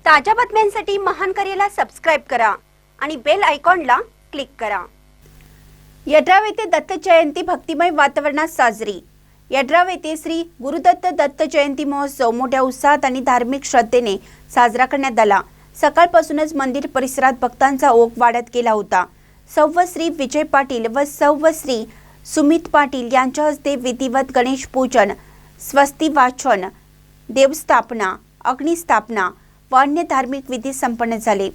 ताज्या बातम्यांसाठी महान करेला सबस्क्राइब करा आणि बेल आयकॉनला क्लिक करा। यड्राव येथे दत्त जयंती भक्तिमय वातावरणात साजरी। यड्राव येथे श्री गुरुदत्त दत्त जयंती महोत्सव मोठ्या उत्साहात आणि धार्मिक श्रद्धेने साजरा करण्यात आला। सकाळपासूनच मंदिर परिसरात भक्तांचा ओघ वाढत गेला होता। सौ श्री विजय पाटील व सौ श्री सुमित पाटील यांच्या हस्ते विधिवत गणेश पूजन, स्वस्ती वाचन, देवस्थापना, अग्निस्थापना व अन्य धार्मिक विधी संपन्न झाले।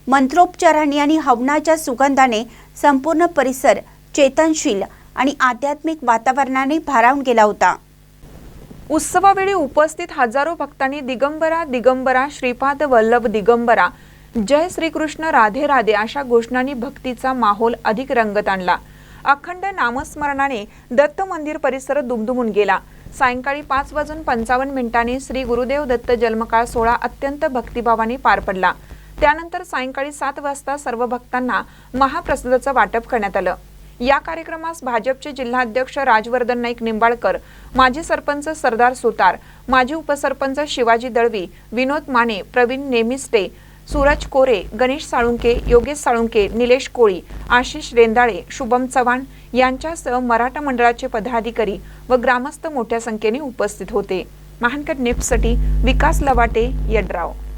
मंत्रोपचारांनी आणि हवनाच्या सुगंधाने संपूर्ण परिसर चेतनशील आणि आध्यात्मिक वातावरणाने भारावून गेला होता। उत्सवावेळी उपस्थित हजारो भक्तांनी दिगंबरा दिगंबरा श्रीपाद वल्लभ दिगंबरा जय श्रीकृष्ण राधे राधे अशा घोषणांनी भक्तीचा माहोल अधिक रंगत आणला। अखंड नामस्मरणाने दत्त मंदिर परिसर दुमदुमून गेला। सायंकाळी 5:55 श्री गुरुदेव दत्त जन्मकाळ सोहळा अत्यंत भक्तिभावाने पार पडला। त्यानंतर सायंकाळी 7 वाजता सर्व भक्तांना महाप्रसादाचं वाटप करण्यात आलं। या कार्यक्रमास भाजपचे जिल्हाध्यक्ष राजवर्धन नाईक निंबाळकर, माजी सरपंच सरदार सुतार, माजी उपसरपंच शिवाजी दळवी, विनोद माने, प्रवीण नेमिस्टे, सूरज कोरे, गणेश साळुंके, योगेश साळुंके, निलेश कोळी, आशिष रेंदाळे, शुभम चव्हाण यांच्यासह मराठा मंडळाचे पदाधिकारी व ग्रामस्थ मोठ्या संख्येने उपस्थित होते। महानकर न्यूजसाठी विकास लवाटे, यड्राव।